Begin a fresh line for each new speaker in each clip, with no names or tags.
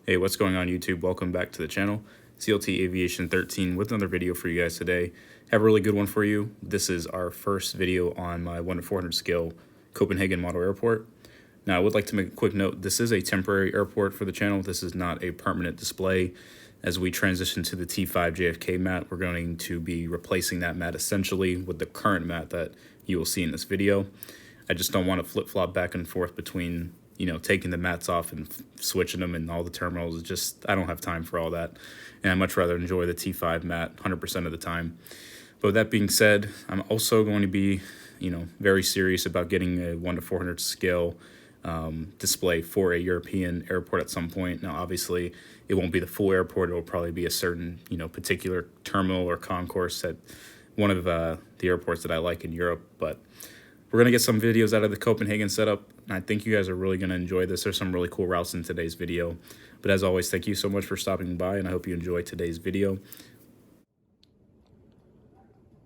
Hey, what's going on YouTube? Welcome back to the channel. CLT Aviation 13 with another video for you guys today. Have a really good one for you. This is our first video on my 1 to 400 scale Copenhagen model airport. Now I would like to make a quick note. This is a temporary airport for the channel. This is not a permanent display. As we transition to the T5 JFK mat, we're going to be replacing that mat essentially with the current mat that you will see in this video. I just don't want to flip-flop back and forth between taking the mats off and switching them in all the terminals. It's just, I don't have time for all that. And I'd much rather enjoy the T5 mat 100% of the time. But with that being said, I'm also going to be, very serious about getting a 1 to 400 scale display for a European airport at some point. Now, obviously, it won't be the full airport. It will probably be a certain, particular terminal or concourse at one of the airports that I like in Europe. But we're going to get some videos out of the Copenhagen setup, and I think you guys are really going to enjoy this. There's some really cool routes in today's video. But as always, thank you so much for stopping by, and I hope you enjoy today's video.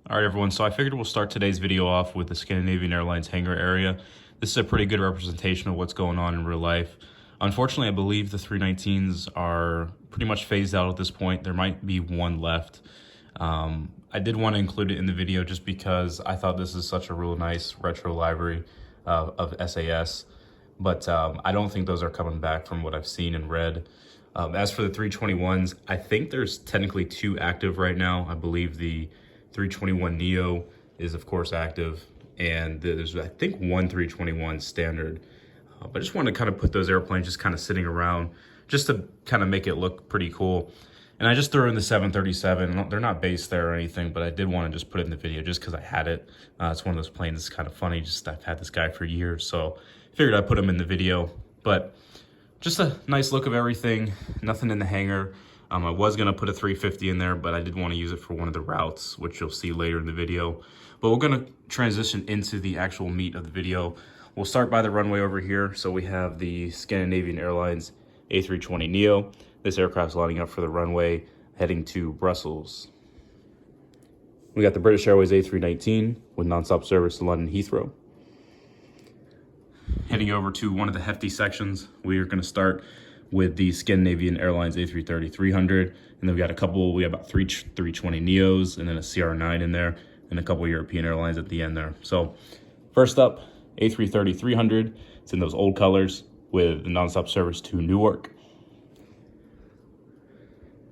All right, everyone, so I figured we'll start today's video off with the Scandinavian Airlines hangar area. This is a pretty good representation of what's going on in real life. Unfortunately, I believe the 319s are pretty much phased out at this point. There might be one left. I did want to include it in the video just because I thought this is such a real nice retro library of SAS, but I don't think those are coming back from what I've seen and read. As for the 321s, I think there's technically 2 active right now. I believe the 321 Neo is of course active, and there's I think 1 321 standard. But I just want to kind of put those airplanes just kind of sitting around just to kind of make it look pretty cool. And I just threw in the 737. They're not based there or anything, but I did want to just put it in the video just because I had it. It's one of those planes that's kind of funny. Just I've had this guy for years, so I figured I'd put him in the video. But just a nice look of everything. Nothing in the hangar. I was going to put a 350 in there, but I did want to use it for one of the routes, which you'll see later in the video. But we're going to transition into the actual meat of the video. We'll start by the runway over here. So we have the Scandinavian Airlines A320 Neo. This aircraft's lining up for the runway heading to Brussels. We got the British Airways A319 with nonstop service to London Heathrow. Heading over to one of the hefty sections, we are going to start with the Scandinavian Airlines A330-300, and then we got about 3 320 Neos, and then a CR9 in there, and a couple European airlines at the end there. So first up, A330-300. It's in those old colors with the nonstop service to Newark.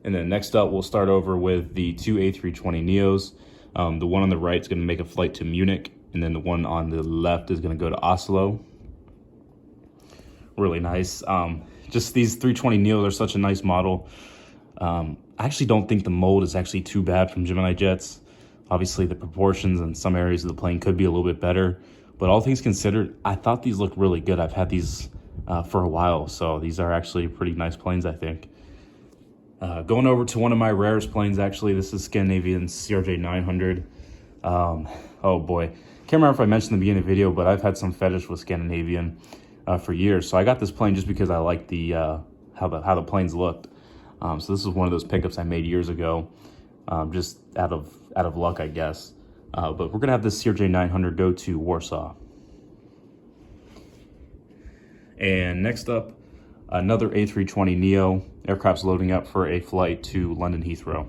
And then next up, we'll start over with the 2 A320 Neos. The one on the right is going to make a flight to Munich, and then the one on the left is going to go to Oslo. Really nice. Just these 320 Neos are such a nice model. I actually don't think the mold is actually too bad from Gemini jets. Obviously, the proportions in some areas of the plane could be a little bit better, but all things considered, I thought these looked really good. I've had these for a while, so these are actually pretty nice planes, I think. Going over to one of my rarest planes, actually, this is Scandinavian CRJ 900. Oh boy, can't remember if I mentioned in the beginning of the video, but I've had some fetish with Scandinavian for years. So I got this plane just because I liked the how the planes looked. So this is one of those pickups I made years ago, just out of luck, I guess. But we're gonna have this CRJ 900 go to Warsaw. And next up, another A320 Neo. Aircraft's loading up for a flight to London Heathrow.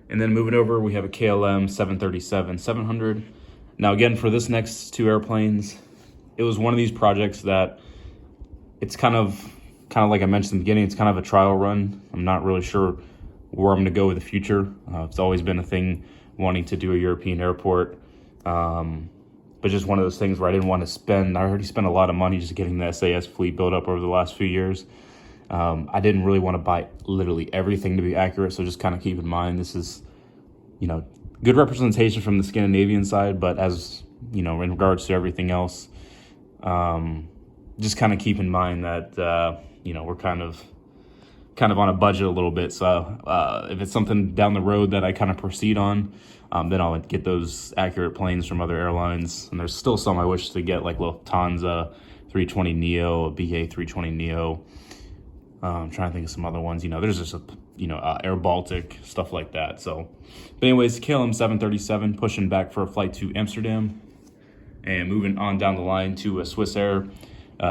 And then moving over, we have a KLM 737-700. Now again, for this next 2 airplanes, it was one of these projects that it's kind of like I mentioned in the beginning, it's kind of a trial run. I'm not really sure where I'm going to go with the future. It's always been a thing wanting to do a European airport. But just one of those things where I didn't want to spend. I already spent a lot of money just getting the SAS fleet built up over the last few years. I didn't really want to buy literally everything to be accurate, so just kind of keep in mind this is, good representation from the Scandinavian side, but as in regards to everything else, just kind of keep in mind that we're kind of on a budget a little bit. So if it's something down the road that I kind of proceed on, then I'll get those accurate planes from other airlines. And there's still some I wish to get, like Lufthansa 320 Neo, a BA 320 Neo. I'm trying to think of some other ones. There's just Air Baltic, stuff like that. So, but anyways, KLM 737 pushing back for a flight to Amsterdam, and moving on down the line to a Swiss Air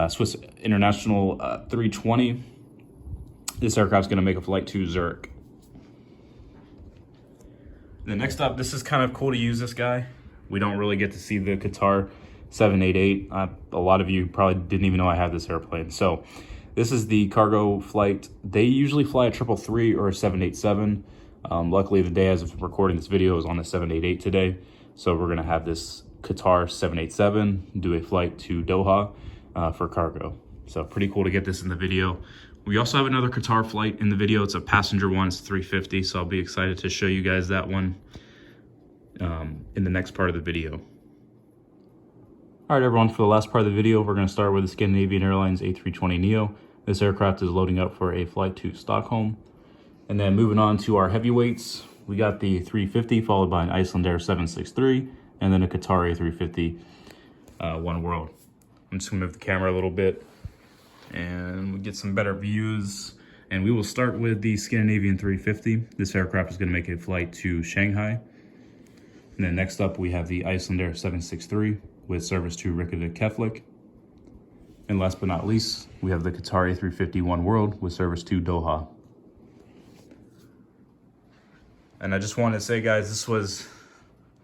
Swiss International 320. This aircraft's going to make a flight to Zurich. Then next up, this is kind of cool to use this guy. We don't really get to see the Qatar 788. A lot of you probably didn't even know I had this airplane. So this is the cargo flight. They usually fly a 333 or a 787. Luckily, the day as of recording this video is on a 788 today. So we're going to have this Qatar 787 do a flight to Doha for cargo. So pretty cool to get this in the video. We also have another Qatar flight in the video. It's a passenger one, it's 350, so I'll be excited to show you guys that one in the next part of the video. All right, everyone, for the last part of the video, we're going to start with the Scandinavian Airlines A320 Neo. This aircraft is loading up for a flight to Stockholm. And then moving on to our heavyweights, we got the 350 followed by an Icelandair 763 and then a Qatar A350 One World. I'm just going to move the camera a little bit and we get some better views. And we will start with the Scandinavian 350. This aircraft is going to make a flight to Shanghai. And then next up, we have the Icelandair 763 with service to Reykjavik. And last but not least, we have the Qatar A350 One World with service to Doha. And I just wanted to say, guys, this was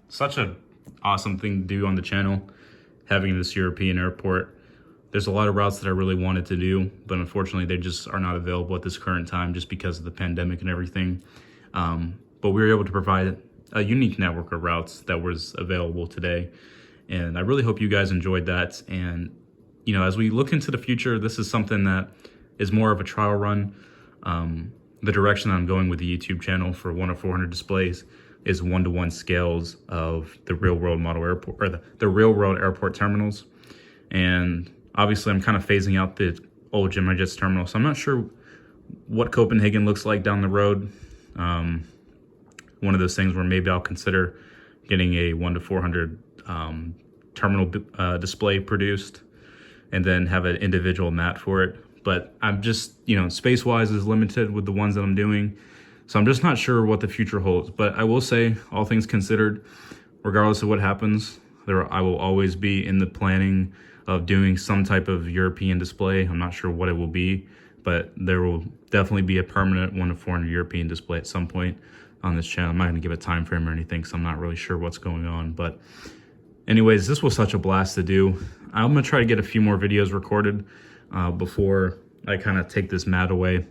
such an awesome thing to do on the channel, having this European airport. There's a lot of routes that I really wanted to do, but unfortunately they just are not available at this current time just because of the pandemic and everything. But we were able to provide a unique network of routes that was available today. And I really hope you guys enjoyed that. And, you know, as we look into the future, this is something that is more of a trial run. The direction I'm going with the YouTube channel for 1/400 displays is 1-to-1 scales of the real world model airport, or the real world airport terminals. And obviously, I'm kind of phasing out the old Gemini Jets terminal, so I'm not sure what Copenhagen looks like down the road. One of those things where maybe I'll consider getting a 1/400 terminal display produced and then have an individual mat for it. But I'm just, you know, space-wise is limited with the ones that I'm doing. So I'm just not sure what the future holds. But I will say, all things considered, regardless of what happens, I will always be in the planning of doing some type of European display. I'm not sure what it will be, but there will definitely be a permanent 1/400 European display at some point on this channel. I'm not going to give a time frame or anything, so I'm not really sure what's going on. But anyways, this was such a blast to do. I'm going to try to get a few more videos recorded before I kind of take this mat away.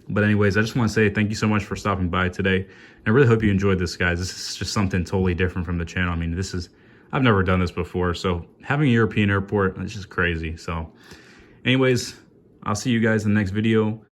But anyways, I just want to say thank you so much for stopping by today. And I really hope you enjoyed this, guys. This is just something totally different from the channel. I mean, I've never done this before, so having a European airport, it's just crazy. So anyways, I'll see you guys in the next video.